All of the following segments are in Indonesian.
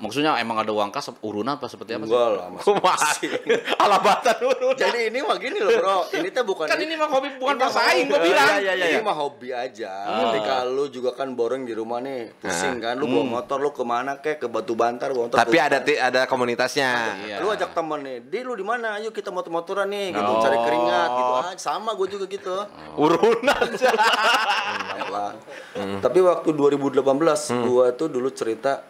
maksudnya emang ada uang kas urunan apa seperti apa sih? Enggak lah, masih. Alabatan urunan. Jadi ini mah gini loh bro, ini tuh bukan Kan ini mah hobi bukan ini bersaing hobi. gue bilang. Ini mah hobi aja. Ketika lu juga kan boring di rumah nih, pusing kan, lu bawa motor lu kemana kek, ke Batu Bantar bawa motor. Tapi ada komunitasnya. Iya. Lu ajak temen nih, di lu di mana? Ayo kita motor-motoran nih, gitu cari keringat gitu. Sama gue juga gitu. Urunan. Tapi waktu 2018 gua tuh dulu cerita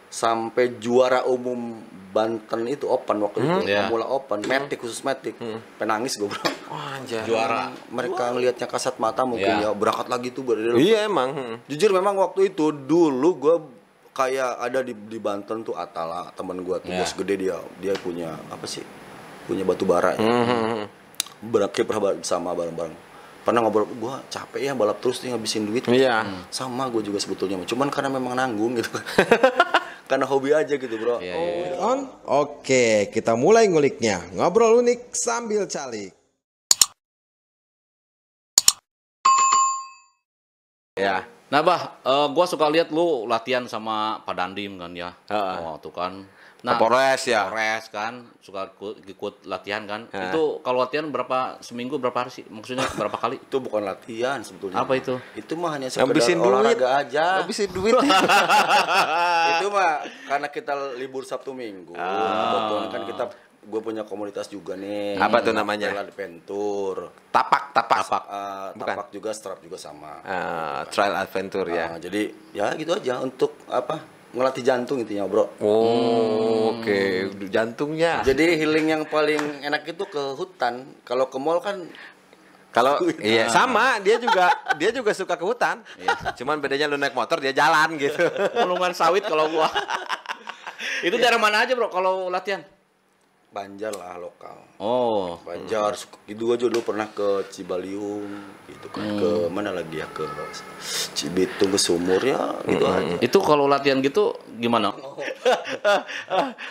sampai juara umum Banten itu open waktu itu, Pemula open, Matic khusus Matic. Penangis gua bro. Anjay. Juara. Mereka ngelihatnya kasat mata mungkin ya berangkat lagi tuh. Iya emang. Jujur memang waktu itu dulu gua kayak ada di Banten tuh Atala, teman gua tuh bos gede dia punya apa sih? Punya batu bara. Berangkat bersama bareng-bareng. Pernah ngobrol, gua capek ya balap terus nih ngabisin duit. Iya. Sama gua juga sebetulnya, cuman karena memang nanggung gitu. Karena hobi aja gitu bro. On? Oke, kita mulai nguliknya. Ngobrol unik sambil calik. Ya. Nah bah, gua suka lihat lu latihan sama Pak Dandim kan ya. Oh tuh kan. Nah, Polres ya. Polres kan, suka ikut latihan kan. Itu kalau latihan seminggu berapa hari sih? Maksudnya berapa kali? Itu bukan latihan sebetulnya. Apa itu? Itu mah hanya sekedar Ngabisin duit. olahraga aja. Ngabisin duit. Itu mah karena kita libur Sabtu Minggu. Kebetulan kan gue punya komunitas juga nih. Apa tuh namanya? Trail Adventure. Tapak. Tapak juga, strap juga sama. Trail Adventure ya. Jadi ya gitu aja untuk ngelatih jantung intinya bro. Oke. Jantungnya. Jadi healing yang paling enak itu ke hutan. Kalau ke mall kan Kalau iya sama, dia juga suka ke hutan. Cuman bedanya lu naik motor, dia jalan gitu. Pelungan sawit kalau gua. Itu daerah mana aja bro kalau latihan? Banjar lah lokal. Oh. Banjar. Itu aja dulu pernah ke Cibaliung gitu kan. Ke mana lagi ya, ke Cibitung, ke Sumur ya gitu aja. Itu kalau latihan gitu gimana?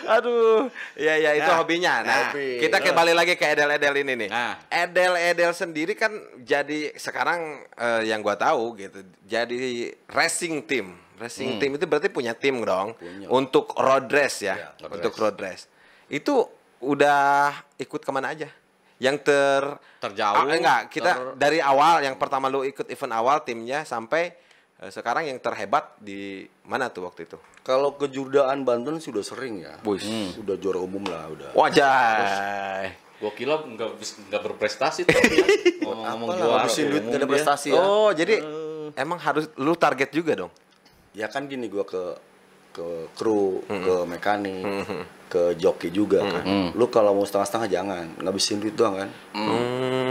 Aduh, ya itu hobinya. Nah, hobi. kita kembali lagi ke Edel-Edel ini nih. Nah. Edel-Edel sendiri kan jadi sekarang yang gua tahu gitu, jadi racing team. Racing team itu berarti punya tim dong. Untuk road race ya, untuk road race. Itu udah ikut kemana aja? Yang terjauh? Enggak, kita dari awal yang pertama lu ikut event awal timnya sampai sekarang yang terhebat di mana tuh waktu itu? Kalau kejuaraan Banten sudah sering ya. Sudah juara umum lah udah. Wajah. Gua kira nggak berprestasi tuh. Ngomong juara. Habisin duit gak ada prestasi ya. Oh, jadi emang harus lu target juga dong. Ya kan gini, gua ke kru, ke mekanik, ke joki juga kan. Lu kalau mau setengah-setengah jangan, ngabisin duit doang kan.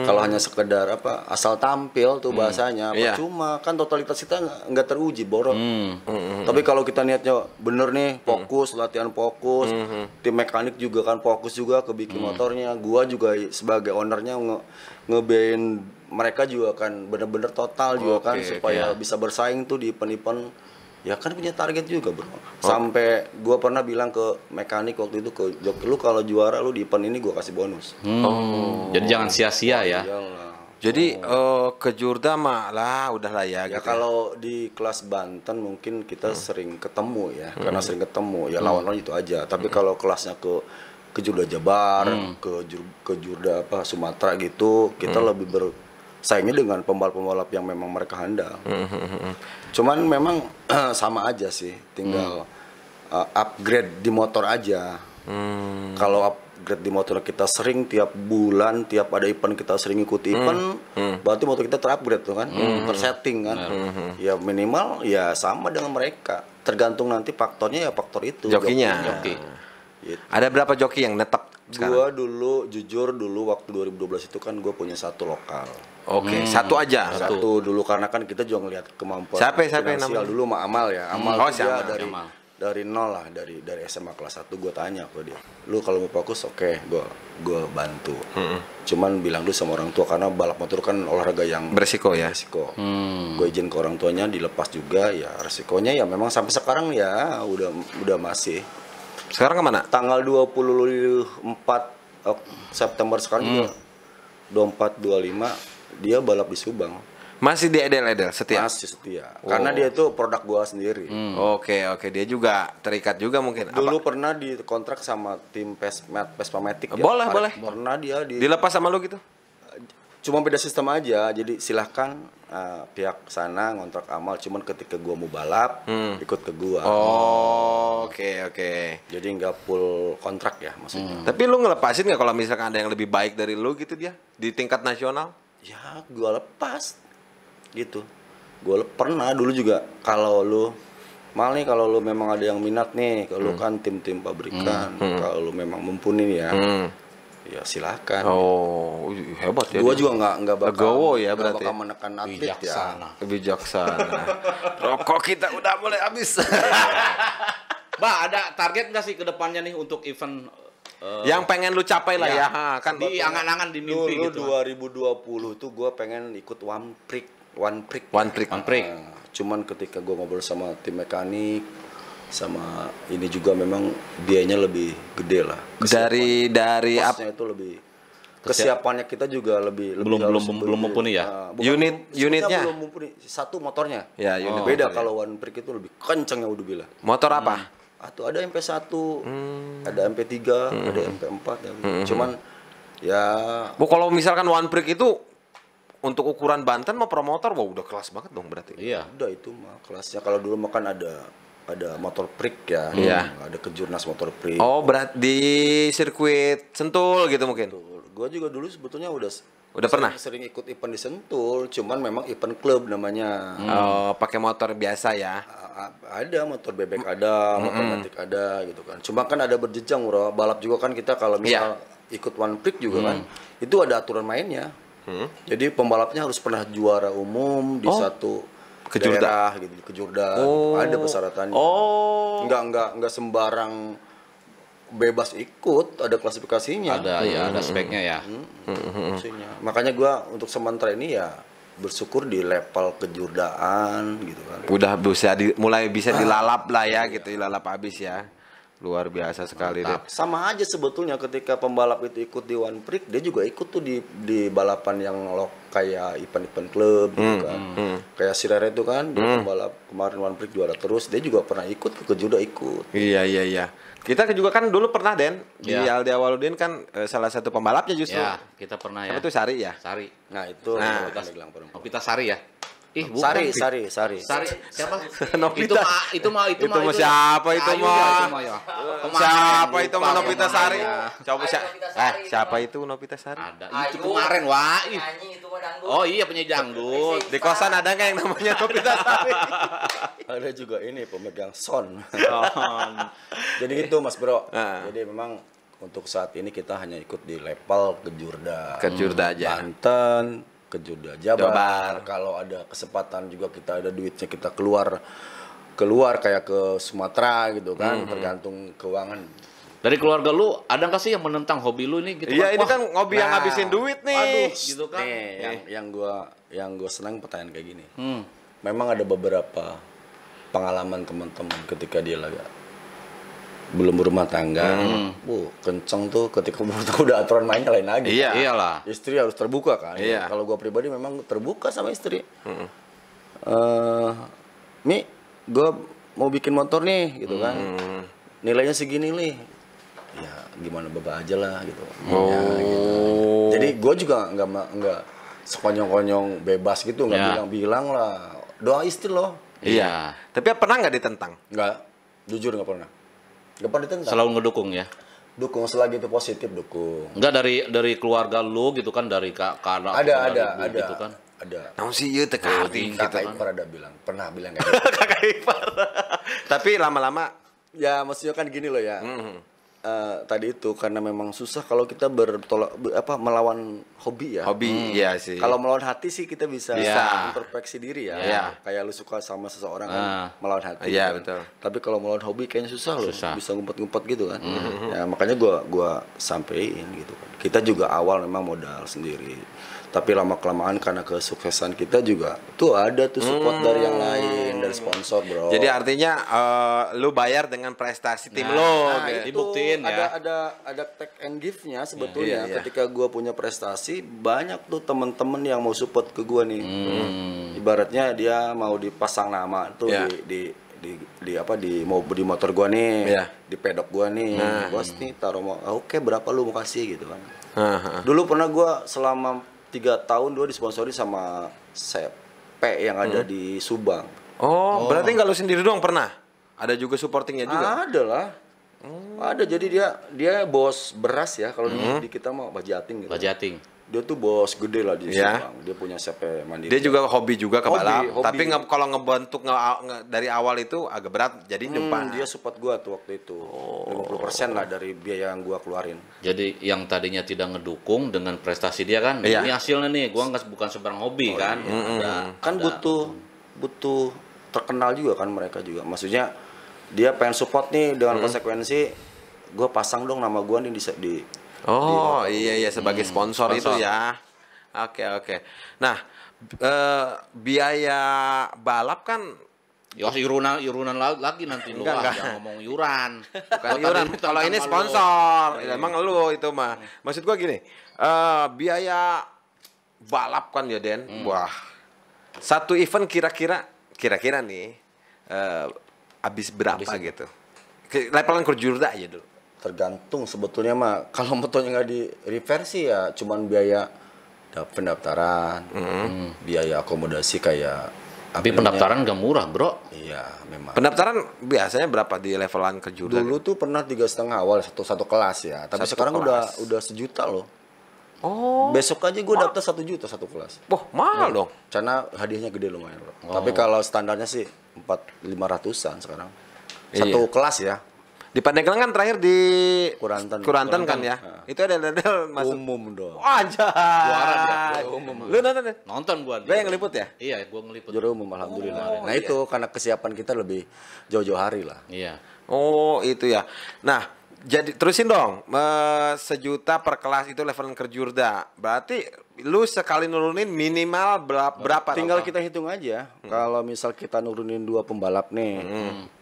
Kalau hanya sekedar asal tampil tuh bahasanya, percuma kan totalitas kita nggak teruji borok. Tapi kalau kita niatnya bener nih, fokus, latihan fokus, tim mekanik juga kan fokus juga ke bikin motornya. Gua juga sebagai ownernya ngebiayain mereka juga kan bener-bener total juga kan supaya bisa bersaing tuh di event-event. Ya kan punya target juga bro. Sampai gue pernah bilang ke mekanik waktu itu, ke joki, lu kalau juara lu di event ini gue kasih bonus. Jadi jangan sia-sia ya. Iyalah. Jadi ke Jurda mah lah udahlah ya. Ya gitu. kalau di kelas Banten mungkin kita sering ketemu ya, karena sering ketemu ya lawan-lawan itu aja. Tapi kalau kelasnya ke Jurda Jabar, ke Jurda Sumatera gitu, kita lebih bersaingnya dengan pembalap-pembalap yang memang mereka handal. Cuman memang sama aja sih, tinggal upgrade di motor aja. Kalau upgrade di motor kita sering tiap bulan, tiap ada event kita sering ikuti event, berarti motor kita terupgrade tuh kan, tersetting kan. Ya minimal ya sama dengan mereka. Tergantung nanti faktornya ya faktor itu. Jokinya. Joki. Gitu. Ada berapa joki yang netap sekarang? Gua jujur dulu waktu 2012 itu kan gue punya satu lokal. Oke, satu aja. Satu dulu karena kan kita juga ngelihat kemampuan Siapa yang finansial namanya? dulu mah Amal ya. Amal si dia Amal. dari nol lah, dari SMA kelas 1 gue tanya ke dia. Lu kalau mau fokus oke, gue bantu. Cuman bilang dulu sama orang tua karena balap motor kan olahraga yang beresiko ya. Resiko. Gue izin ke orang tuanya dilepas juga ya, resikonya ya memang sampai sekarang ya udah masih. Sekarang kemana? Tanggal 24 September sekarang juga 24 25 dia balap di Subang. Masih di edel-edel setia. Masih setia. Karena dia itu produk gua sendiri. Oke, dia juga terikat juga mungkin. Dulu pernah dikontrak sama tim Pespamatic ya. Boleh. Pernah dia Dilepas sama lu gitu? cuma beda sistem aja. Jadi silahkan pihak sana ngontrak Amal, cuman ketika gua mau balap ikut ke gua. Oh, oke. Jadi nggak full kontrak ya maksudnya. Tapi lu ngelepasin nggak kalau misalkan ada yang lebih baik dari lu gitu dia di tingkat nasional? Ya gua lepas gitu. Pernah dulu juga kalau lu kalau lu memang ada yang minat nih, kalau lu kan tim-tim pabrikan, kalau lu memang mumpuni ya, ya silakan. Oh, hebat ya. Gua juga nggak bakal legowo ya, nggak berarti bakal menekan atlet ya. Bijaksana. Rokok kita udah mulai habis. Mbak, ada target nggak sih ke depannya nih untuk event yang pengen lu capai lah ya. Kan di angan-angan di mimpi Dulu gitu. 2020 tuh gua pengen ikut One Prix. Cuman ketika gua ngobrol sama tim mekanik sama ini juga memang biayanya lebih gede lah. Dari Kosnya itu lebih kesiapannya kita juga lebih belum mumpuni ya. Unitnya belum mumpuni. Satu motornya. Ya, unit beda motor, kalau One Prix itu lebih kencang ya udah bilang. motor apa? Atau ada MP1, ada MP3, ada MP4 ya. Cuman ya Kalau misalkan One Prix itu untuk ukuran Banten mau promotor, udah kelas banget dong berarti. Iya. udah itu mah kelasnya. Kalau dulu mah kan ada motor Prix ya. Iya. Ada kejurnas motor Prix. Oh, berat di sirkuit Sentul gitu mungkin. Gue juga dulu sebetulnya udah pernah? sering ikut event di Sentul, cuman memang event klub namanya. Oh, pakai motor biasa ya. Ada motor bebek ada, motor matic ada gitu kan. Cuma kan ada berjenjang, bro. Balap juga kan kita kalau misal ikut One Prix juga kan, itu ada aturan mainnya. Jadi pembalapnya harus pernah juara umum di satu Kejurda. daerah gitu, kejurda. Ada persyaratannya. Enggak sembarang bebas ikut, ada klasifikasinya. Ada speknya ya. Maksudnya. Makanya gua untuk sementara ini ya bersyukur di level kejurdaan gitu kan. Udah mulai bisa dilalap lah ya gitu, dilalap habis ya. Luar biasa sekali deh. Sama aja sebetulnya ketika pembalap itu ikut di One Prix, dia juga ikut tuh di balapan yang kayak event-event klub gitu kan. Kayak Sirere itu kan, dia pembalap kemarin One Prix juara terus, dia juga pernah ikut ke kejurda ikut. Iya. Kita juga kan dulu pernah di Aldi Awaludin kan salah satu pembalapnya justru. Ya, kita pernah ya. Apa itu Sari ya? Sari. Nah, itu kita bilang perempuan. Kita Sari ya. Sari. Siapa? Novita. Itu mah siapa itu mah? Siapa itu mah lupa Novita namanya. Sari? Coba siapa itu Novita Sari? Ada. Itu kemarin, wah. Nyanyi itu mah dangdut. Oh iya, penyanyi dangdut. Di kosan ada nggak yang namanya Novita Sari? Ada juga ini pemegang sound. Jadi gitu Mas Bro. Jadi memang untuk saat ini kita hanya ikut di level kejurda aja. Banten, kejurda Jabar. Kalau ada kesempatan juga kita ada duitnya kita keluar kayak ke Sumatera gitu kan, tergantung keuangan. Dari keluarga lu ada nggak sih yang menentang hobi lu ini gitu? Iya, ini Wah, kan hobi yang ngabisin duit nih. aduh, gitu kan. Nih, yang gua senang pertanyaan kayak gini. Memang ada beberapa pengalaman teman-teman ketika dia lagi belum berumah tangga, kenceng tuh ketika udah aturan mainnya lain lagi. Iya. Iyalah. Istri harus terbuka kan. Iya. Kalau gua pribadi memang terbuka sama istri. Mi, gua mau bikin motor nih, gitu kan. Nilainya segini nih. Ya gimana bapak aja lah gitu. Ya, gitu. Jadi gua juga nggak sekonyong-konyong bebas gitu, nggak bilang lah. Doa istri loh. Iya. Tapi pernah nggak ditentang? Nggak, jujur nggak pernah. Nggak pernah ditentang. Selalu ngedukung ya. Dukung selagi itu positif, dukung. Enggak dari keluarga lu gitu kan, dari kakak Ada gitu kan. ada. Namun sih ieu teu Kakak gitu. ipar pernah bilang kayak gitu. Kakak ipar. Tapi lama-lama Ya maksudnya kan gini loh ya. Tadi itu karena memang susah kalau kita melawan hobi ya. hobi iya sih. Kalau melawan hati sih kita bisa Bisa. introspeksi diri ya. Iya. Kayak lu suka sama seseorang kan melawan hati. Iya, kan. betul. Tapi kalau melawan hobi kayaknya susah loh. Susah. Bisa ngumpet-ngumpet gitu kan. Ya makanya gua sampein gitu kan. Kita juga awal memang modal sendiri. Tapi lama kelamaan karena kesuksesan kita juga tuh ada tuh support dari yang lain, dari sponsor, bro. Jadi artinya lu bayar dengan prestasi tim lo. Nah, gitu. itu Dibuktiin ya. ada take and give-nya sebetulnya. Iya. Ketika gua punya prestasi, banyak tuh temen-temen yang mau support ke gua nih. Ibaratnya dia mau dipasang nama tuh Iya. di motor gua nih, Iya. di pedok gua nih. Bos nih taruh oke berapa lu mau kasih gitu kan. Heeh. Dulu pernah gua selama 3 tahun disponsori sama CP yang ada di Subang. Oh, berarti nggak lu sendiri doang pernah? Ada juga supportingnya juga? Ada lah. Ada, jadi dia bos beras ya kalau di kita mah Bajating gitu. Bajating. Dia tuh bos gede lah di Iya. Subang. Dia punya CP Mandiri. Dia juga hobi juga ke balap, Hobi. tapi kalau ngebentuk dari awal itu agak berat, jadi numpang. Dia support gua tuh waktu itu. 50% lah dari biaya yang gua keluarin. Jadi yang tadinya tidak ngedukung dengan prestasi dia kan, Iya. ini hasilnya nih, gua bukan sebarang hobi kan. Kan butuh terkenal juga kan mereka juga. Maksudnya dia pengen support nih dengan konsekuensi gua pasang dong nama gua nih di Oh iya sebagai sponsor itu ya. Oke. Nah biaya balap kan Ya iuran lagi nanti lu Enggak. jangan ngomong iuran. bukan iuran. Kalau ini sponsor, emang lu itu mah. Maksud gua gini, biaya balap kan ya Den. Wah, satu event kira-kira nih habis berapa gitu? Levelan Kurjurda aja dulu. Tergantung sebetulnya mah kalau motornya nggak di reverse sih ya cuman biaya pendaftaran, biaya akomodasi kayak Tapi pendaftaran gak murah, Bro. iya memang. Pendaftaran biasanya berapa di levelan Kurjurda? Dulu tuh pernah 3,5 awal satu kelas ya, tapi Satu sekarang kelas. udah 1 juta loh. Oh, Besok aja gue daftar 1 juta satu kelas. wah mahal dong. Karena hadiahnya gede lumayan loh. Tapi kalau standarnya sih 500-an sekarang. Satu Iya. kelas ya. Di Pandeglang kan terakhir di Kurantan kan ya. Itu ada masuk. Umum dong. Anjay. Juara dia. Lu nonton deh? Nonton gua. Gue yang ngeliput ya? Iya, gua ngeliput. Juara umum alhamdulillah. Nah itu karena kesiapan kita lebih jauh-jauh hari lah. Iya. Oh, itu ya. Nah, jadi terusin dong. 1 juta per kelas itu levelan Kurjurda. Berarti lu sekali nurunin minimal berapa? Tinggal kita hitung aja. Kalau misal kita nurunin 2 pembalap nih.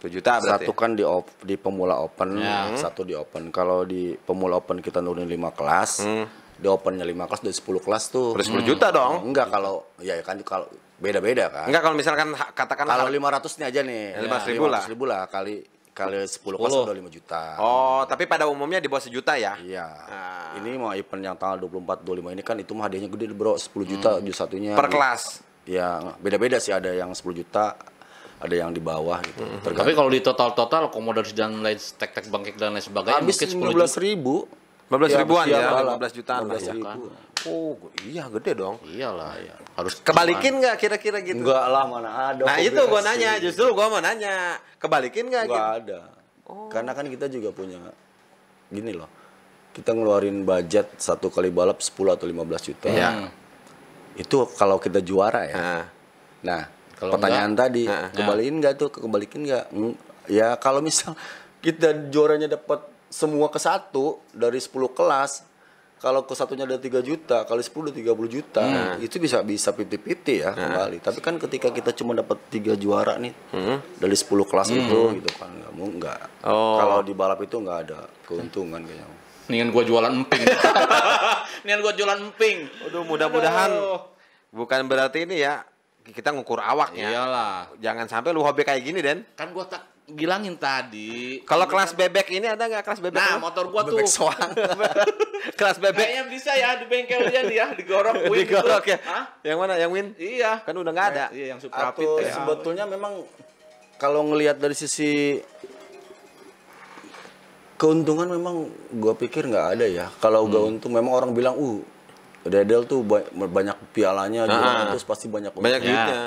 1 juta berarti. Satu kan di pemula open, Ya. satu di open. Kalau di pemula open kita nurunin 5 kelas, di opennya 5 kelas dari 10 kelas tuh. Udah 10 juta dong. Enggak kalau ya kan kalau beda-beda kan. Enggak kalau misalkan katakan Kalau 500 nih aja nih. 500.000 lah. 500.000 lah kali 10 kelas udah 5 juta. Oh, tapi pada umumnya di bawah 1 juta ya? Iya. Ah. Ini mau event yang tanggal 24 25 ini kan itu mah hadiahnya gede bro, 10 juta satunya. Per kelas. Ya, beda-beda sih, ada yang 10 juta, ada yang di bawah gitu. Tapi kalau di total akomodasi dan lain tek-tek bangkit dan lain sebagaynya Habis mungkin 10 juta. 15.000. 15 ribuan ya, balap. 15 jutaan lah ya. 15.000. Oh, iya gede dong. Iyalah, ya. Harus Kebalikin nggak kira-kira gitu? Enggak lah, mana ada. Nah kok itu gua bebas nanya, sih. justru gua mau nanya. Kebalikin nggak gitu? Enggak ada. Karena kan kita juga punya gini loh. Kita ngeluarin budget satu kali balap 10 atau 15 juta. Iya. Itu kalau kita juara ya. Nah, Nah, Kalau pertanyaan tadi, Nah. kebalikin nggak tuh? Kebalikin nggak? Ya kalau misal kita juaranya dapat semua ke 1 dari 10 kelas, kalau ke satunya ada 3 juta, kali 10 udah 30 juta. Itu bisa 50-50 ya kembali. Tapi kan ketika kita cuma dapat 3 juara nih dari 10 kelas itu gitu kan enggak. Oh. Kalau di balap itu nggak ada keuntungan kayaknya. Mendingan gua jualan emping. Mendingan gua jualan emping. aduh mudah-mudahan bukan berarti ini ya kita ngukur awaknya. Iyalah. Jangan sampai lu hobi kayak gini, Den. Kan gua tak bilangin tadi. Kalau kelas bebek ini ada nggak kelas bebek? Nah, lu? motor gua tuh. Bebek soang. Kelas bebek Kayaknya bisa ya di bengkel dia nih ya, digorok Win digorok gitu. ya. Hah? Yang mana? Yang Win? Iya. Kan udah nggak ada. Iya, yang super rapid Atau ya. sebetulnya memang kalau ngelihat dari sisi keuntungan memang gua pikir nggak ada ya. Kalau gak untung memang orang bilang Dedel tuh banyak pialanya juara terus pasti banyak Banyak Ya. duitnya.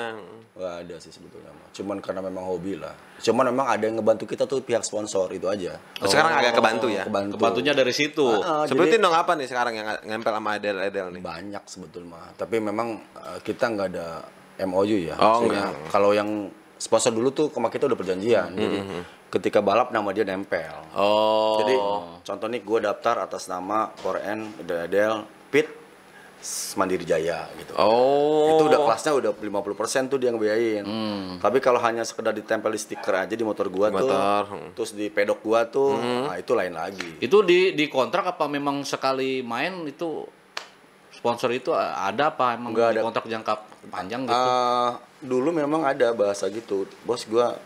Nggak ada sih sebetulnya mah. Cuman karena memang hobi lah. Cuman memang ada yang ngebantu kita tuh pihak sponsor itu aja. Sekarang agak kebantu ya. Kebantunya dari situ. Sebutin dong apa nih sekarang yang ngempel sama Edel nih? Banyak sebetulnya mah. Tapi memang kita nggak ada MOU ya. Oh, Maksudnya, enggak. kalau yang sponsor dulu tuh sama kita udah perjanjian. Jadi ketika balap nama dia nempel. Oh. Jadi contoh nih gue daftar atas nama Koren, Dedel, Pit, Mandiri Jaya gitu. Oh. Itu udah kelasnya udah 50% tuh dia ngebiayain. Tapi kalau hanya sekedar ditempel di stiker aja di motor gua tuh, terus di pedok gua tuh, nah itu lain lagi. Itu di kontrak apa memang sekali main itu sponsor itu ada apa emang Nggak di ada. kontrak jangka panjang gitu? Dulu memang ada bahasa gitu, bos gua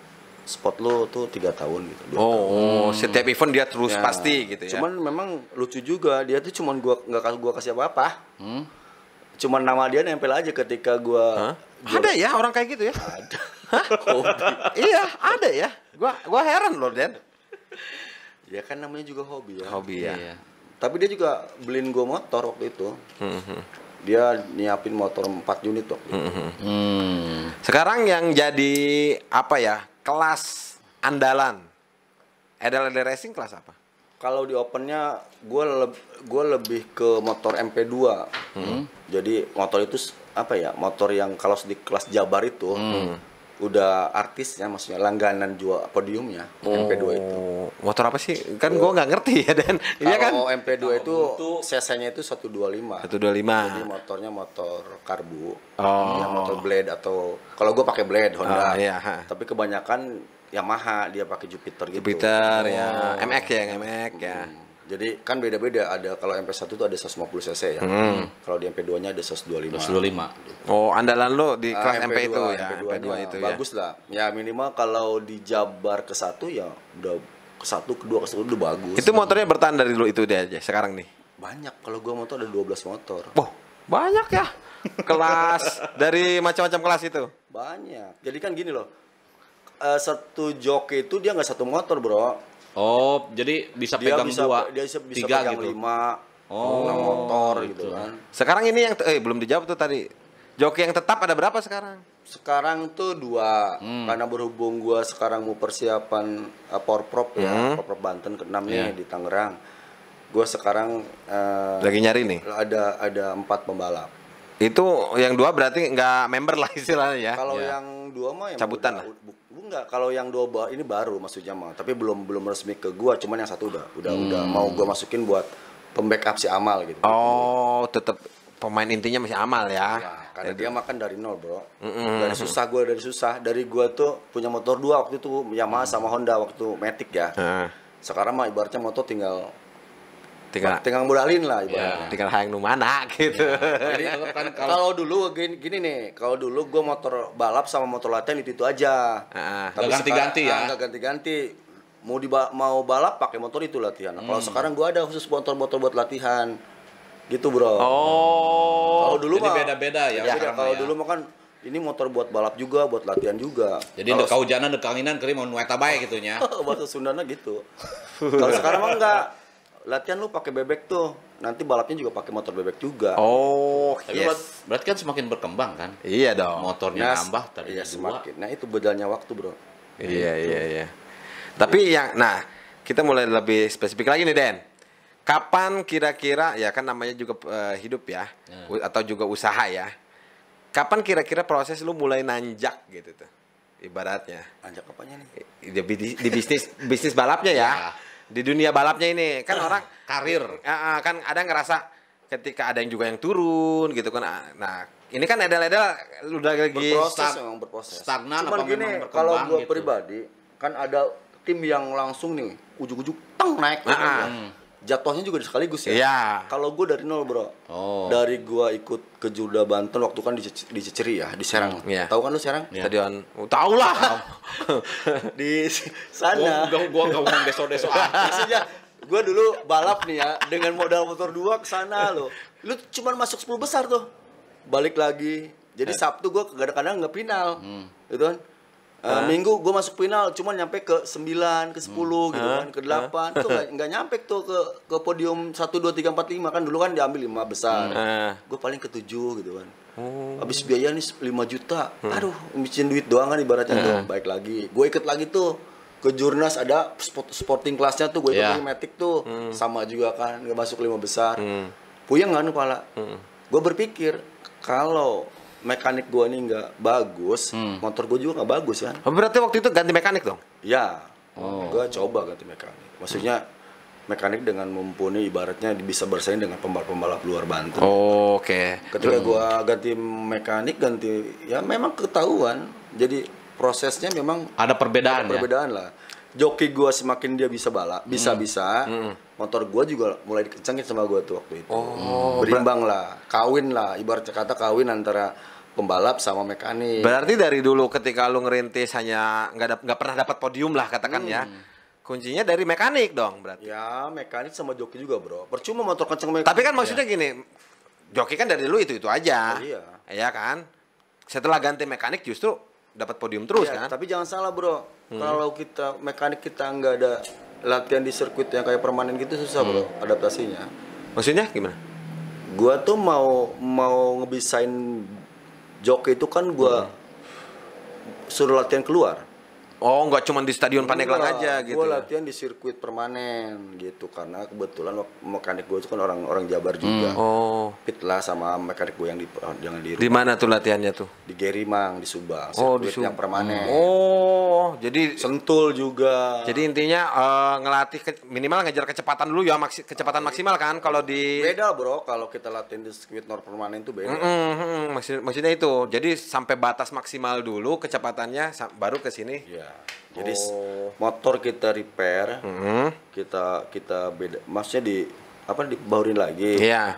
spot lu tuh 3 tahun gitu. 2 tahun. Oh, setiap event dia terus Ya, pasti gitu ya. Cuman memang lucu juga, dia tuh cuman gua kasih apa-apa. Cuman nama dia nempel aja ketika gua Ada ya orang kayak gitu ya? ada. Iya, ada ya. Gua heran loh, Den. Ya kan namanya juga hobi ya. Hobi ya. Iya. Tapi dia juga beliin gua motor waktu itu. Dia nyiapin motor 4 unit waktu itu. Sekarang yang jadi apa ya? Kelas andalan. Edel Racing kelas apa? Kalau di opennya gue lebih ke motor MP2. Jadi motor itu apa ya? Motor yang kalau di kelas Jabar itu udah artisnya, maksudnya langganan jual podiumnya MP2 itu. Motor apa sih? Kan gua nggak ngerti ya, Dan. Iya kan? Kalau MP2 itu cc-nya itu 125. 125. Jadi motornya motor karbu. Oh. Ya, motor blade atau kalau gue pakai blade Honda. Oh, iya. Tapi kebanyakan Yamaha dia pakai Jupiter gitu. Jupiter ya, MX ya, MX ya. Jadi kan beda-beda, ada kalau MP1 itu ada 150 cc ya. Kalau di MP2-nya ada 125. 125. Oh, andalan lo di kelas MP itu ya, MP2 MP2 itu ya. bagus lah. Ya minimal kalau dijabar ke 1 ya udah ke 1, kedua, ke 1 udah bagus. Itu motornya bertahan dari dulu itu dia aja sekarang nih. Banyak, kalau gua motor ada 12 motor. Wah, banyak ya. Kelas dari macam-macam kelas itu. Banyak. Jadi kan gini loh. Satu joki itu dia nggak satu motor, Bro. Oh, jadi bisa Dia pegang bisa, dua, dia bisa tiga pegang gitu. 5 Oh, motor gitu. gitu kan. Sekarang ini yang belum dijawab tuh tadi. Joki yang tetap ada berapa sekarang? Sekarang tuh 2 karena berhubung gua sekarang mau persiapan Porprov ya, Porprov Banten ke-6 nih di Tangerang. Gua sekarang Lagi nyari nih. ada 4 pembalap. Itu yang 2 berarti nggak member lah istilahnya ya. Kalau yang 2 mah yang Cabutan lah. Enggak, kalau yang 2 ini baru maksudnya mah, tapi belum resmi ke gua, cuman yang 1 udah mau gua masukin buat pembackup si Amal gitu. Oh, tetap pemain intinya masih Amal ya. Ya, karena dia makan dari nol, Bro. Dari susah. Dari gua tuh punya motor 2 waktu itu Yamaha sama Honda waktu Matic ya. Sekarang mah ibaratnya motor tinggal modalin lah ibaratnya. Tinggal hayang nu mana gitu. Jadi kan Kalau dulu gini nih, kalau dulu gua motor balap sama motor latihan itu aja. Nggak ganti-ganti ya? Nggak ganti-ganti. Mau balap pakai motor itu latihan. Nah, kalau sekarang gua ada khusus motor-motor buat latihan. Gitu, Bro. Oh. Kalau dulu jadi mah beda-beda ya. beda. sekarang Kalau ya. dulu mah kan ini motor buat balap juga, buat latihan juga. Jadi dek kaujanan dek kanginan kiri mau nueta bae gitu nya. Bahasa Sundana gitu. Kalau sekarang mah enggak. Latihan lu pakai bebek tuh. Nanti balapnya juga pakai motor bebek juga. Oh, Tapi yes. berarti kan semakin berkembang kan? Iya dong. Motornya nambah tadi Iya, 2. semakin. Nah, itu bedanya waktu, Bro. Iya. Tapi kita mulai lebih spesifik lagi nih, Den. Kapan kira-kira ya kan namanya juga hidup ya, atau juga usaha ya. Kapan kira-kira proses lu mulai nanjak gitu tuh? Ibaratnya. Anjak apanya nih? Di bisnis balapnya ya. Di dunia balapnya ini kan orang Karir. kan ada yang ngerasa ketika ada yang juga yang turun gitu kan. Nah, ini kan edel-edel udah lagi Berproses. Stagnan Cuman apa gini, memang berkembang kalau gua gitu? pribadi kan ada tim yang langsung nih ujuk-ujuk teng naik. Jatuhnya juga sekaligus ya. Iya. Kalau gue dari nol, Bro. Oh. Dari gua ikut ke Jurda Banten waktu kan di Ceceri ya, di Serang. Iya. Tahu kan lu Serang? Stadion. Tahu lah. Di sana. Gua enggak ngomong deso-deso. Maksudnya gue dulu balap nih ya dengan modal motor 2 ke sana loh. Lu cuman masuk 10 besar tuh. Balik lagi. Jadi Sabtu gue kadang-kadang nggak final. Gitu kan. Minggu gue masuk final cuman nyampe ke 9, ke 10 gitu kan, ke 8. Tuh nggak nyampe tuh ke podium 1 2 3 4 5 kan dulu kan diambil 5 besar. Gue paling ke 7 gitu kan. Habis biaya nih 5 juta. Aduh, micin duit doang kan ibaratnya tuh. Baik lagi. Gue ikut lagi tuh ke Jurnas ada sporting kelasnya tuh gue ikut Matic tuh. Sama juga kan nggak masuk 5 besar. Puyeng kan kepala. Gue berpikir kalau mekanik gua ini nggak bagus, motor gua juga nggak bagus kan. Berarti waktu itu ganti mekanik dong? Ya, gua coba ganti mekanik. Maksudnya mekanik dengan mumpuni, ibaratnya bisa bersaing dengan pembalap-pembalap luar Banten. Oke. Ketika gua ganti mekanik, ya memang ketahuan. Jadi prosesnya memang Ada perbedaan, perbedaan lah. Joki gua semakin dia bisa balap, bisa. Motor gua juga mulai dikencangin sama gua tuh waktu itu. Berimbang lah, kawin lah, ibaratnya kata kawin antara pembalap sama mekanik. Berarti dari dulu ketika lu ngerintis hanya nggak pernah dapat podium lah katakan ya. Kuncinya dari mekanik dong berarti. Ya, mekanik sama joki juga, Bro. Percuma motor kencang mekanik. Tapi kan maksudnya gini, joki kan dari dulu itu aja. Iya. Iya kan? Setelah ganti mekanik justru dapat podium terus Iya, kan? tapi jangan salah, Bro. Kalau kita mekanik kita nggak ada latihan di sirkuit yang kayak permanen gitu susah, Bro, adaptasinya. Maksudnya gimana? Gua tuh mau ngebisain joki itu kan gua suruh latihan keluar. Oh, nggak cuma di stadion Pandeglang aja gitu. Gue ya? latihan di sirkuit permanen gitu karena kebetulan mekanik gue itu kan orang Jabar juga. Oh. Pit lah sama mekanik gue yang di Di mana tuh latihannya tuh? di Gerimang di Subang, Oh, di sirkuit yang permanen. Oh, jadi Sentul juga. jadi intinya ngelatih minimal ngejar kecepatan dulu ya, kecepatan maksimal kan kalau di Beda, Bro, kalau kita latihan di sirkuit permanen itu beda. maksudnya itu. Jadi sampai batas maksimal dulu kecepatannya baru ke sini. Ya. Jadi motor kita repair, kita beda, maksudnya dibaurin lagi. Iya.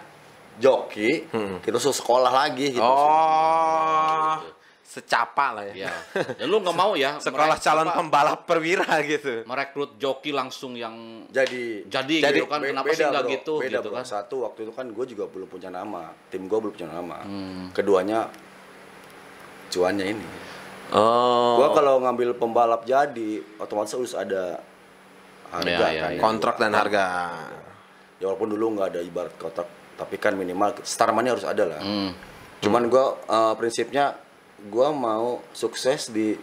Joki, kita suruh sekolah lagi gitu. Oh. Secapa lah ya. Ya. Dan lu nggak mau ya Sekolah calon pembalap perwira gitu. merekrut joki langsung yang Jadi gitu kan, kenapa sih nggak bro, gitu beda, gitu bro. kan? Satu, waktu itu kan gue juga belum punya nama, tim gue belum punya nama. Keduanya cuannya ini. Oh. Gue kalau ngambil pembalap jadi otomatis harus ada harga Iya, kan. iya. Kontrak dan harga. Ya walaupun dulu nggak ada ibarat kontrak, tapi kan minimal star money harus ada lah. Cuman gue prinsipnya gue mau sukses di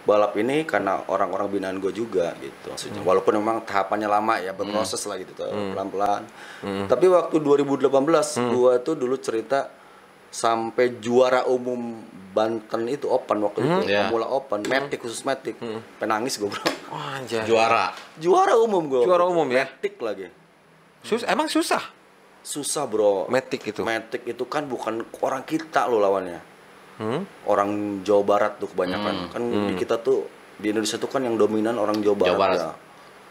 balap ini karena orang-orang binaan gue juga gitu maksudnya. Walaupun memang tahapannya lama ya, berproses lah gitu pelan-pelan. Tapi waktu 2018 gue tuh dulu cerita sampai juara umum Banten itu Open waktu itu, Formula Open, Matic khusus Matic. Penangis gue, Bro. Wah, anjay. Juara umum gue. Juara umum ya? Matic lagi. Emang susah? Susah, Bro. Matic itu. Matic itu kan bukan orang kita lo lawannya. Orang Jawa Barat tuh kebanyakan. Kan di kita tuh di Indonesia tuh kan yang dominan orang Jawa Barat. Jawa Barat. Ya.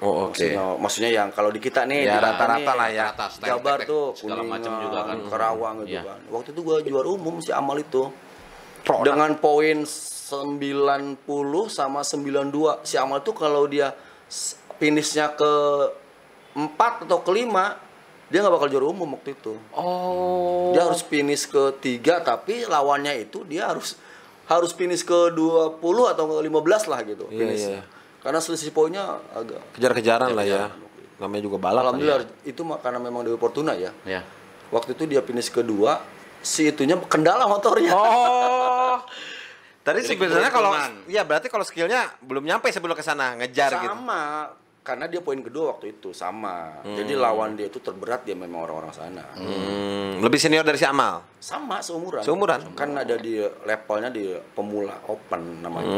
Oh, oke. Maksudnya yang kalau di kita nih Ya, di Banten rata-rata nih, lah ya. Rata, style Jabar tek-tek, tuh segala macam Kuningan, juga kan. Karawang gitu Iya. kan. Waktu itu gua juara umum si Amal itu. Dengan poin 90 sama 92. Si Amal tuh kalau dia finishnya ke 4 atau ke 5, dia nggak bakal juara umum waktu itu. Oh. Dia harus finish ke 3, tapi lawannya itu dia harus finish ke 20 atau ke 15 lah gitu finishnya. Karena selisih poinnya agak Kejar-kejaran lah ya. Namanya juga balap. alhamdulillah itu karena memang Dewi Fortuna ya. Ya. Waktu itu dia finish kedua, si itunya kendala motornya. Oh. Tadi Jadi sebenarnya kalau keberuntungan. ya berarti kalau skillnya belum nyampe sebelum ke sana ngejar gitu. Sama, karena dia poin kedua waktu itu sama. Jadi lawan dia itu terberat, dia memang orang-orang sana. Lebih senior dari si Amal. Sama seumuran. Seumuran? Kan ada di levelnya di pemula Open namanya.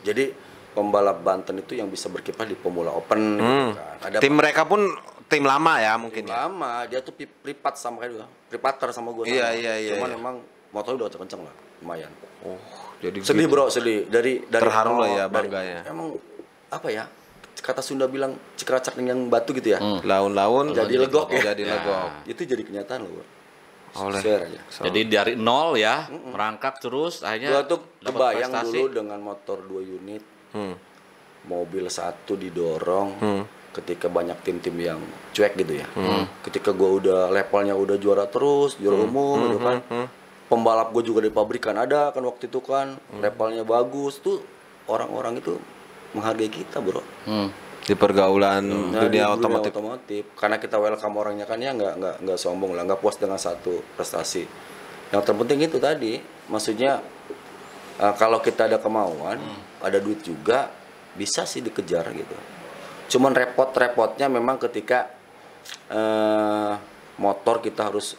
Jadi pembalap Banten itu yang bisa berkiprah di Pemula Open gitu kan. Ada Tim mereka pun tim lama ya mungkin ya. lama, dia tuh pripat sama kayak gua. Pripater sama gua. Iya, sama. iya, iya, Cuman iya. memang motornya udah kenceng lah, lumayan. Oh, jadi Sedih, gitu. Bro, sedih. Dari Terharu lah nol, ya, bangga ya. Emang apa ya? Kata Sunda bilang cikracak yang batu gitu ya. Laun-laun Jadi legok ya. Jadi legok. Itu jadi kenyataan loh, Bro. Oleh. Share aja. Jadi dari nol ya, merangkak terus akhirnya Gua tuh dapat kebayang prestasi. dulu dengan motor 2 unit. Mobil satu didorong ketika banyak tim-tim yang cuek gitu ya. Ketika gue udah levelnya udah juara terus, juara umum gitu kan. Pembalap gue juga di pabrikan ada kan waktu itu kan, levelnya bagus tuh, orang-orang itu menghargai kita, Bro. Di pergaulan Nah, dunia di otomotif. karena kita welcome orangnya kan ya nggak sombong lah, nggak puas dengan satu prestasi. Yang terpenting itu tadi, maksudnya kalau kita ada kemauan, ada duit juga, bisa sih dikejar gitu. Cuman repotnya memang ketika motor kita harus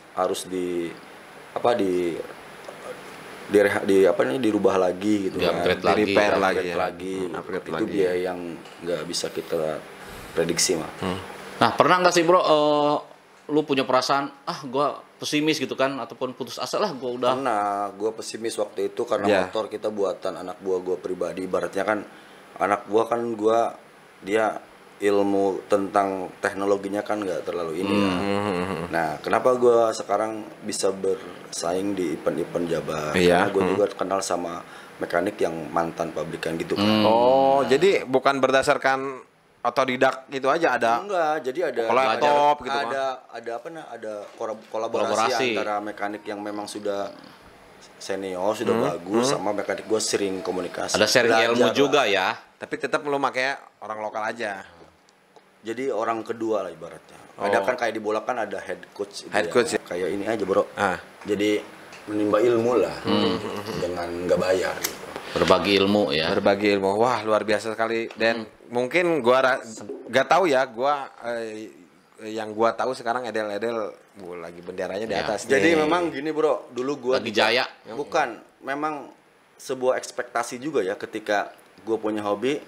dirubah lagi gitu kan. Di-upgrade Di repair lagi, lagi ya. Upgrade lagi. Upgrade Itu lagi. biaya yang nggak bisa kita prediksi mah. Nah, pernah nggak sih bro, lu punya perasaan, gua pesimis gitu kan, ataupun putus asa lah, gua udah. Karena gue pesimis waktu itu karena Iya. motor kita buatan anak buah gue pribadi. Ibaratnya kan anak buah kan dia ilmu tentang teknologinya kan nggak terlalu ini ya. Nah, kenapa gue sekarang bisa bersaing di event-event Jabar? Iya. Karena gue juga kenal sama mekanik yang mantan pabrikan gitu kan. Oh, jadi bukan berdasarkan otodidak gitu aja ada. Enggak, jadi ada Laptop gitu kan. ada apa nah, ada kolaborasi antara mekanik yang memang sudah senior, sudah bagus sama mekanik gue sering komunikasi. Ada sharing Belajar ilmu lah. juga ya. Tapi tetap lu pakai orang lokal aja. Jadi orang kedua lah ibaratnya. Ada kan kayak di bola kan ada head coach. gitu Head coach ya. Kayak ini aja bro. Ah. Jadi menimba ilmu lah dengan nggak bayar. Gitu. Berbagi ilmu ya. Berbagi ilmu. Wah, luar biasa sekali. Dan mungkin gua gak tahu ya, yang gua tahu sekarang Edel lagi benderanya di Ya. atas. Jadi nih. memang gini bro, dulu gua Lagi jaya. Bukan, memang sebuah ekspektasi juga ya ketika gua punya hobi.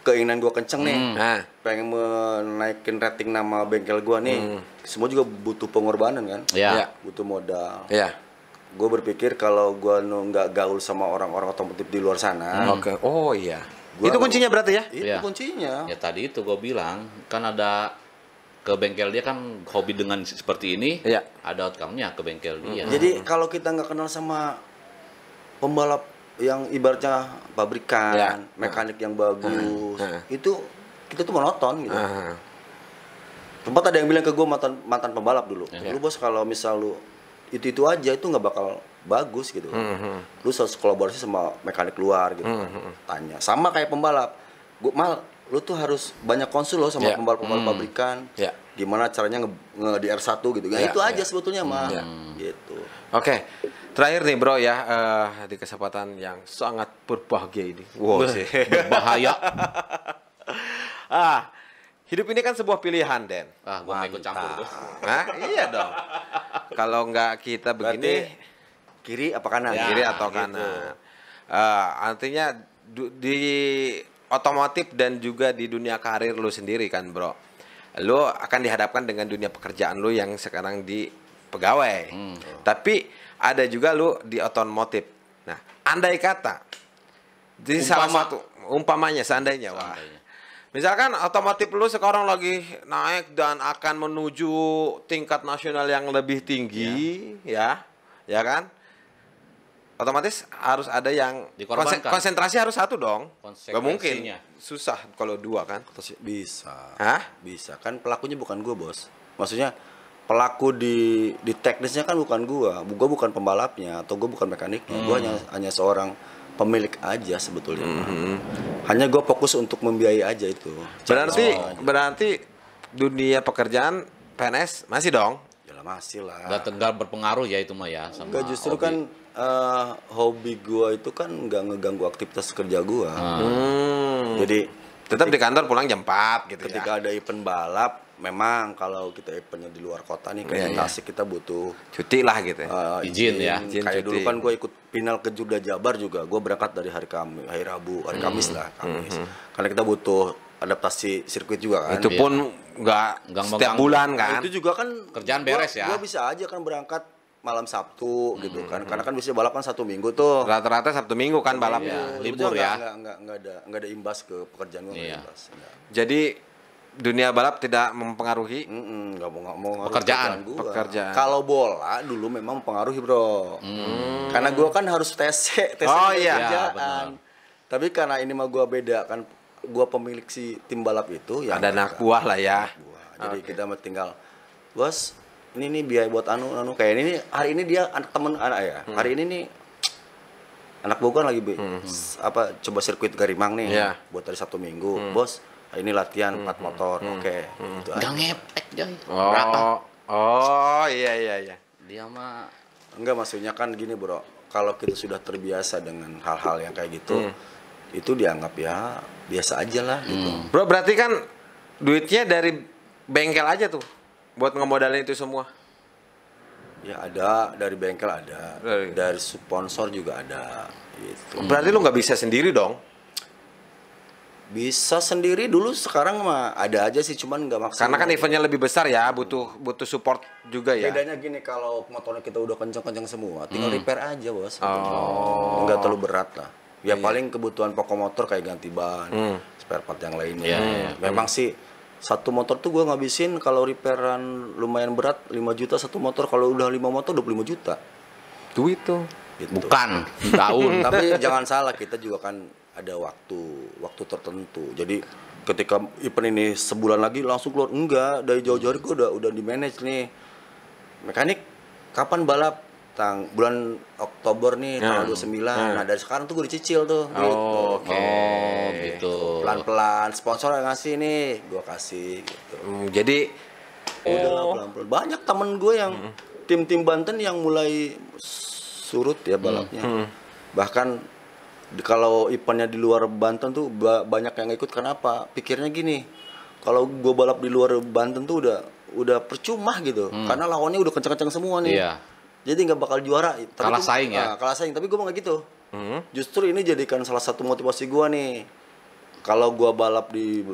Keinginan gue kenceng nih, Nah. pengen menaikin rating nama bengkel gue nih, semua juga butuh pengorbanan kan, Ya. butuh modal. Iya. Gue berpikir kalau gue nggak gaul sama orang-orang otomotif di luar sana, Oke. Oh iya. Gua- Itu kuncinya berarti ya? itu Iya. kuncinya. Ya tadi itu gue bilang, kan ada ke bengkel dia kan hobi dengan seperti ini, Iya. ada outcome-nya ke bengkel dia. Jadi kalau kita nggak kenal sama pembalap yang ibaratnya pabrikan, Ya. mekanik yang bagus, Heeh. itu kita tuh monoton gitu. Ah. Tempat ada yang bilang ke gue mantan pembalap dulu. Iya. Lu bos kalau misal lu itu aja itu nggak bakal bagus gitu. Lu harus kolaborasi sama mekanik luar gitu. Tanya. Sama kayak pembalap. Lu tuh harus banyak konsul lo sama Iya. pembalap-pembalap pabrikan. Iya. Gimana caranya di R1 gitu. Ya Iya, itu aja iya. sebetulnya mah. Iya. Gitu. Oke. Terakhir nih bro ya, di kesempatan yang sangat berbahagia ini. Wow sih. Berbahaya. Hidup ini kan sebuah pilihan, Den. Gue mau ikut campur tuh. Nah, iya dong. Kalau nggak kita begini, Berarti kiri apa kanan? Ya, kiri atau gitu. kanan. Artinya di otomotif dan juga di dunia karir lu sendiri kan, bro. Lu akan dihadapkan dengan dunia pekerjaan lu yang sekarang di pegawai. Tapi ada juga lu di otomotif. Nah, andai kata di salah satu umpamanya seandainya, wah. Misalkan otomotif lu sekarang lagi naik dan akan menuju tingkat nasional yang lebih tinggi, ya kan? Otomatis harus ada yang Dikorbankan. konsentrasi harus satu dong. Gak mungkin. Konsekuensinya. Susah kalau dua kan. Bisa. Hah? Bisa. Kan pelakunya bukan gue, Bos. Maksudnya pelaku di teknisnya kan bukan gue bukan pembalapnya atau gue bukan mekaniknya. Gue hanya seorang pemilik aja sebetulnya. Hanya gue fokus untuk membiayai aja itu. Berarti dunia pekerjaan PNS masih dong. Yalah masih lah. Nggak berpengaruh ya itu mah ya sama Enggak, justru hobi. kan hobi gue itu kan nggak ngeganggu aktivitas kerja gue. Jadi Tetap di kantor pulang jam 4 gitu ketika ya. ada event balap, memang kalau kita eventnya di luar kota nih kayak Iya, iya. Tasik kita butuh Cuti lah gitu ya. Izin ya. Izin Kayak cuti. dulu kan gue ikut final ke Jurda Jabar juga. Gue berangkat dari hari Rabu, hari Kamis lah, Kamis. Karena kita butuh adaptasi sirkuit juga kan. Itu pun nggak Nggak setiap mengganggu. bulan Nah, kan. itu juga kan Kerjaan beres ya. Gue bisa aja kan berangkat malam Sabtu gitu kan. Karena kan biasanya balap kan Sabtu Minggu tuh. Rata-rata Sabtu Minggu kan balapnya. Iya. libur ya. Nggak ada imbas ke pekerjaan gue. Iya. Jadi dunia balap tidak mempengaruhi. Nggak mau ngaruh Pekerjaan. gua. Pekerjaan. Kalau bola dulu memang mempengaruhi bro. Karena gue kan harus tes Oh, iya. kerjaan. Tapi karena ini mah gue beda kan, gue pemilik si tim balap itu ya. Ada anak buah lah ya. Jadi kita mah tinggal, bos, ini nih biaya buat anu kayak ini nih, hari ini dia temen anak ya. Hari ini nih anak gue kan lagi coba sirkuit Garimang nih Iya. buat hari Sabtu Minggu, bos. Ini latihan 4 motor, oke. Itu aja. Udah ngepek Joy. Berapa? Oh, iya. Dia mah Enggak, maksudnya kan gini bro, kalau kita sudah terbiasa dengan hal-hal yang kayak gitu, itu dianggap ya biasa aja lah gitu. Bro, berarti kan duitnya dari bengkel aja tuh buat ngemodalin itu semua. Ya ada dari bengkel ada, Dari- dari sponsor juga ada gitu. Berarti lu nggak bisa sendiri dong. Bisa sendiri dulu, sekarang mah ada aja sih, cuman nggak maksimal. Karena kan eventnya lebih besar ya, butuh support juga ya. Bedanya gini, kalau motornya kita udah kencang-kencang semua, tinggal repair aja bos. Nggak terlalu berat lah. Ya paling kebutuhan pokok motor kayak ganti ban, spare part yang lainnya. Memang sih satu motor tuh gue ngabisin kalau repairan lumayan berat 5 juta satu motor. Kalau udah 5 motor 25 juta. Duit tuh. Gitu. Bukan tahun. Tapi jangan salah, kita juga kan ada waktu tertentu. Jadi ketika event ini sebulan lagi langsung keluar, enggak, dari jauh-jauh gue udah di manage nih. Mekanik kapan balap? Bulan Oktober nih tanggal 29. Nah, dari sekarang tuh gue dicicil tuh. Gitu. Pelan-pelan sponsor yang ngasih nih, gue kasih gitu. Jadi Udah lah pelan-pelan. Banyak temen gue yang tim-tim Banten yang mulai surut ya balapnya. Bahkan kalau eventnya di luar Banten tuh banyak yang ikut. Kenapa? Pikirnya gini, kalau gue balap di luar Banten tuh udah percuma gitu, karena lawannya udah kencang-kencang semua nih. Iya. Jadi nggak bakal juara. Kalah saing ya? Kalah saing. Tapi gue mau nggak gitu. Justru ini jadikan salah satu motivasi gue nih. Kalau gue balap di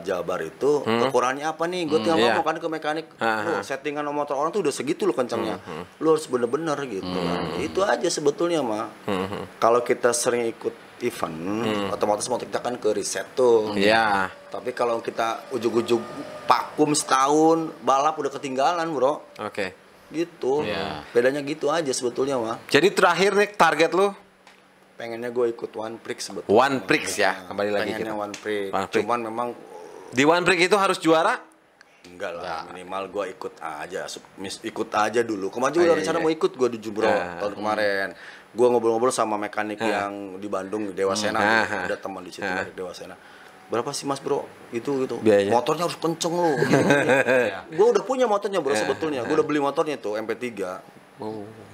Jabar itu, kekurangannya apa nih? Gue tinggal ngomong kan ke mekanik, settingan motor orang tuh udah segitu loh kencangnya. Lu harus bener-bener gitu. Itu aja sebetulnya mah. Kalau kita sering ikut event, otomatis motor kita kan ke riset tuh. ya. Tapi kalau kita ujug-ujug vakum setahun, balap udah ketinggalan bro. Oke. Gitu. Iya. Bedanya gitu aja sebetulnya mah. Jadi terakhir nih target lu Pengennya gue ikut One Prix sebetulnya. One Prix ya, kembali lagi Pengennya kita. One Prix. One Prix. Cuman memang Di One Prix itu harus juara? enggak lah, minimal gue ikut aja dulu. Kemarin juga udah rencana mau ikut gue di Jubro tahun kemarin. Gue ngobrol-ngobrol sama mekanik yang di Bandung, Dewa Sena. Ada teman di situ dari Dewa Sena. Berapa sih mas bro? Gitu. Biayanya? Motornya harus kenceng loh. Gue udah punya motornya bro sebetulnya. Gue udah beli motornya tuh MP3.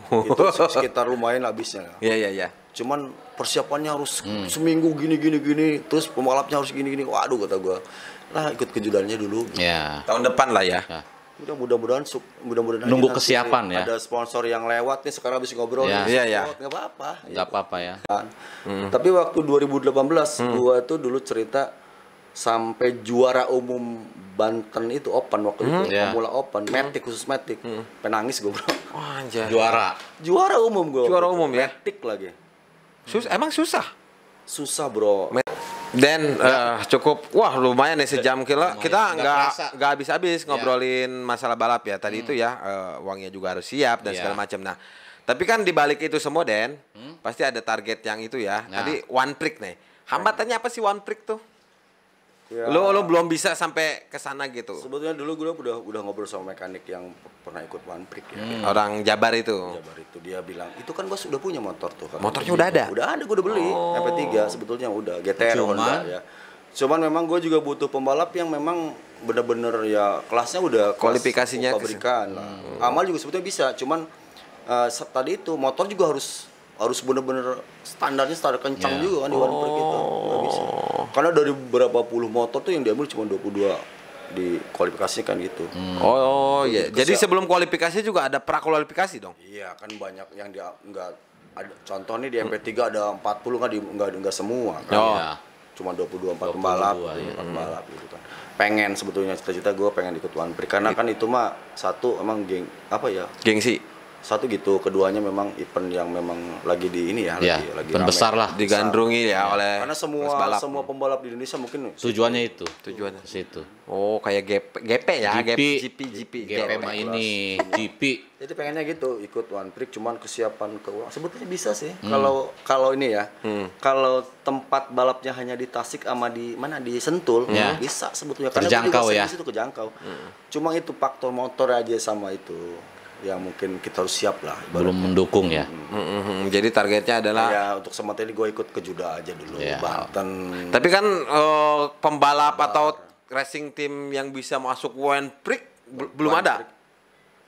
Itu sekitar lumayan habisnya. Iya. Cuman persiapannya harus seminggu gini. Terus pembalapnya harus gini. Waduh kata gue. Lah ikut kejudaannya dulu. Ya. Tahun depan lah ya. Udah mudah-mudahan Nunggu nanti kesiapan ya. Ada sponsor yang lewat nih sekarang habis ngobrol. Ya. Iya. Nggak apa-apa. Nggak apa-apa ya. Tapi waktu 2018 gua tuh dulu cerita sampai juara umum Banten itu open waktu itu, Iya. Formula Open, Matic khusus Matic. Penangis gue bro. Wah, anjay. Juara. umum gue. Juara umum ya? Matic lagi. Emang susah? Susah bro. Dan cukup, wah lumayan nih sejam kita Nggak kerasa. nggak habis-habis ngobrolin masalah balap ya tadi itu ya, uangnya juga harus siap dan Iya. segala macam. Nah, tapi kan di balik itu semua Den, pasti ada target yang itu ya. Nah. Tadi One Prix nih, hambatannya apa sih One Prix tuh? Ya, Lo belum bisa sampai ke sana gitu. sebetulnya dulu gue udah ngobrol sama mekanik yang pernah ikut One Prix ya. Orang Jabar itu. Jabar itu dia bilang itu kan gue sudah punya motor tuh kan. Motornya udah ada? Udah ada, gue udah beli MP3 sebetulnya udah GTR Honda ya. Cuman memang gue juga butuh pembalap yang memang bener-bener ya kelasnya udah kelas Kualifikasinya pabrikan lah. Amal juga sebetulnya bisa, cuman tadi itu motor juga harus bener-bener standar kencang juga kan di One Prix itu. Nggak bisa. Karena dari berapa puluh motor tuh yang diambil cuma 22 di kualifikasikan gitu. Oh iya. Jadi sebelum kualifikasi juga ada prakualifikasi dong. Iya kan banyak yang dia nggak ada, contoh nih di MP3 ada 40 kan nggak semua kan. Oh. Ya. Cuma 22 pembalap, 22, 24 pembalap gitu kan. Pengen sebetulnya cita-cita gue pengen ikut One Prix karena kan itu mah satu emang Gengsi. satu gitu, keduanya memang event yang memang lagi di ini ya, Ya, lagi event rame. besar lah. Digandrungi ya oleh Karena pembalap. semua pembalap di Indonesia mungkin Tujuannya itu. Tujuannya. Ke situ. Oh, kayak GP ya, GP. GP mah ini, GP. jadi pengennya gitu ikut One Prix, cuman kesiapan keuangan sebetulnya bisa sih kalau ini ya, kalau tempat balapnya hanya di Tasik sama di mana di Sentul bisa sebetulnya karena Terjangkau gua juga ya. sering di situ kejangkau. Cuma itu faktor motor aja sama itu yang mungkin kita harus siap lah Belum mendukung ya. Jadi targetnya adalah. ya untuk sementara ini gue ikut ke Juda aja dulu Ya. Banten. Tapi kan pembalap atau racing team yang bisa masuk One Prix belum One ada Prix.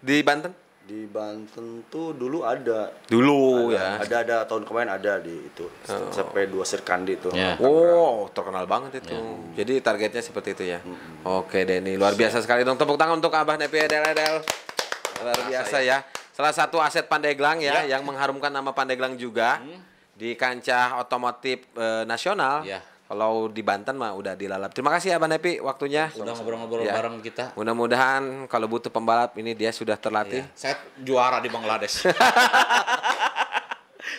di Banten. Di Banten tuh dulu ada. Dulu ya. Ada tahun kemarin ada di itu sampai 2 Sirkandi tuh. Ya. Oh, terkenal banget itu. Jadi targetnya seperti itu ya. Oke, Denny, luar biasa sekali dong. Tepuk tangan untuk Abah Nepi Edel. Luar biasa ya. Salah satu aset Pandeglang ya, yang mengharumkan nama Pandeglang juga di kancah otomotif nasional. Ya. Kalau di Banten mah udah dilalap. Terima kasih Abang Happy waktunya. Udah ngobrol-ngobrol Ya. bareng kita. Mudah-mudahan kalau butuh pembalap ini dia sudah terlatih. Saya juara di Bangladesh.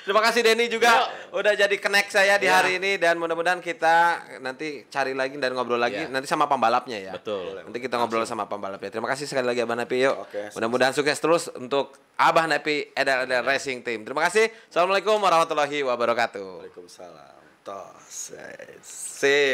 Terima kasih Denny juga udah jadi connect saya di hari ini dan mudah-mudahan kita nanti cari lagi dan ngobrol lagi nanti sama pembalapnya ya. Betul. Nanti kita ngobrol sama pembalapnya. Terima kasih sekali lagi Abang Happy yuk. Oke, Mudah-mudahan sukses terus untuk Abang Happy Edel Racing Team. Terima kasih. Assalamualaikum warahmatullahi wabarakatuh. Waalaikumsalam. Tos. See.